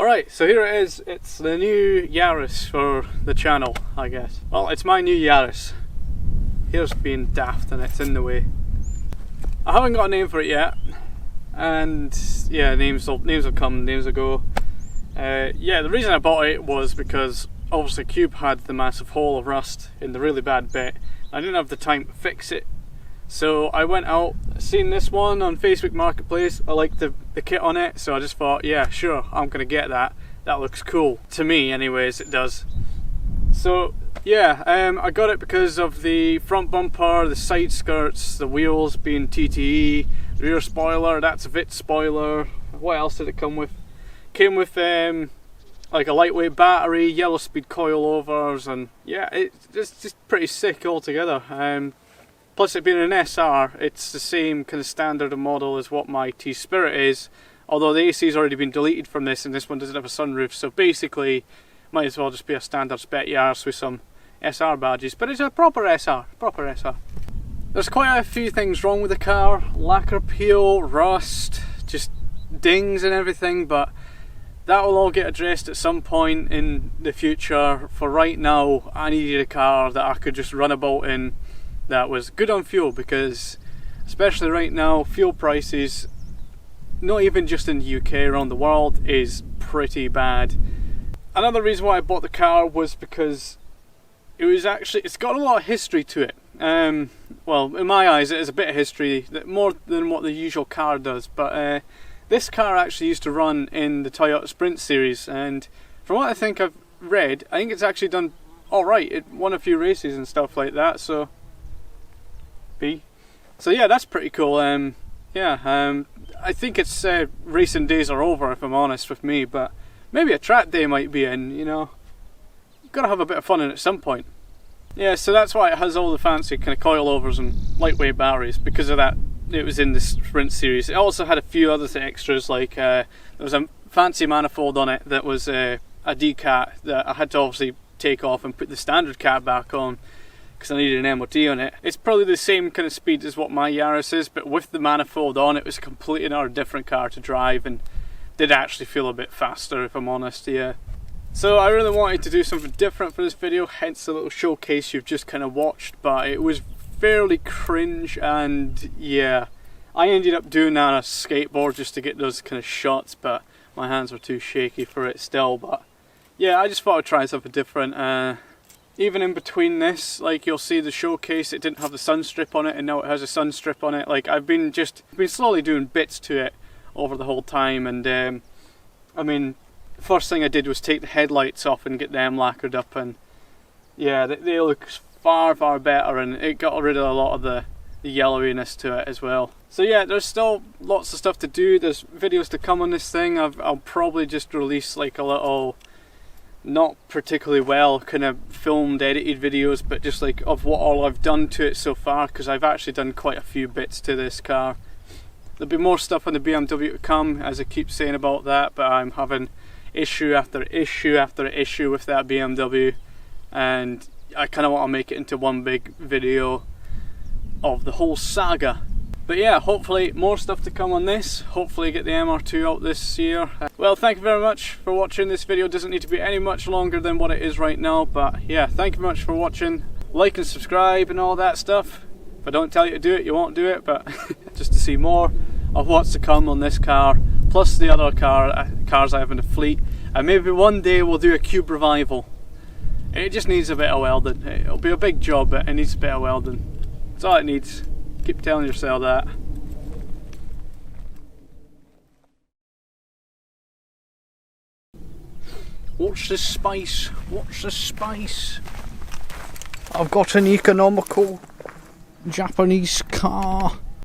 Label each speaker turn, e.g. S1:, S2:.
S1: Alright, so here it is. It's the new Yaris for the channel, I guess. Well, it's my new Yaris. Here's being daft and it's in the way. I haven't got a name for it yet. And yeah, names will come, names will go. Yeah, the reason I bought it was because obviously Cube had the massive hole of rust in the really bad bit. I didn't have the time to fix it. So I went out, seen this one on Facebook Marketplace. I liked the kit on it, so I just thought, yeah, sure, I'm gonna get that. That looks cool. To me anyways, it does. So yeah, I got it because of the front bumper, the side skirts, the wheels being TTE, rear spoiler, that's a VIT spoiler. What else did it come with? Came with like a lightweight battery, yellow speed coilovers, and yeah, it's just pretty sick altogether. Plus it being an SR, it's the same kind of standard model as what my T-Spirit is, although the AC has already been deleted from this and this one doesn't have a sunroof, so basically might as well just be a standard spec Yaris with some SR badges, but it's a proper SR, There's quite a few things wrong with the car, lacquer peel, rust, just dings and everything, but that will all get addressed at some point in the future. For right now, I needed a car that I could just run about in that was good on fuel, because especially right now, fuel prices, not even just in the UK, around the world, is pretty bad. Another reason why I bought the car was because it's got a lot of history to it. Well, in my eyes it is a bit of history, more than what the usual car does, but this car actually used to run in the Toyota Sprint series, and from what I think I've read, I think it's actually done alright. It won a few races and stuff like that, so yeah, that's pretty cool. I think its racing days are over, if I'm honest with me, but maybe a track day might be in, you know. You've got to have a bit of fun in it at some point. Yeah, so that's why it has all the fancy kind of coilovers and lightweight batteries, because of that. It was in the Sprint series. It also had a few other extras, like there was a fancy manifold on it that was a decat that I had to obviously take off and put the standard cat back on because I needed an MOT on it. It's probably the same kind of speed as what my Yaris is, but with the manifold on, it was completely another different car to drive and did actually feel a bit faster, if I'm honest. Yeah. So I really wanted to do something different for this video, hence the little showcase you've just kind of watched, but it was fairly cringe, and yeah, I ended up doing that on a skateboard just to get those kind of shots, but my hands were too shaky for it still. But yeah, I just thought I'd try something different. Even in between this, like you'll see the showcase, it didn't have the sun strip on it, and now it has a sun strip on it. Like I've been slowly doing bits to it over the whole time, and I mean, first thing I did was take the headlights off and get them lacquered up, and yeah, they look far better, and it got rid of a lot of the yellowiness to it as well. So yeah, there's still lots of stuff to do. There's videos to come on this thing. I'll probably just release like a little, not particularly well kind of filmed, edited videos, but just like of what all I've done to it so far, because I've actually done quite a few bits to this car. There'll be more stuff on the BMW to come, as I keep saying about that, but I'm having issue after issue after issue with that BMW, and I kind of want to make it into one big video of the whole saga. But yeah, hopefully more stuff to come on this. Hopefully get the MR2 out this year. Well, thank you very much for watching. This video doesn't need to be any much longer than what it is right now, but yeah, thank you very much for watching. Like and subscribe and all that stuff. If I don't tell you to do it, you won't do it, but just to see more of what's to come on this car, plus the other cars I have in the fleet, and maybe one day we'll do a Cube revival. It just needs a bit of welding. It'll be a big job, but it needs a bit of welding. That's all it needs. Keep telling yourself that. Watch the space. Watch the space. I've got an economical Japanese car.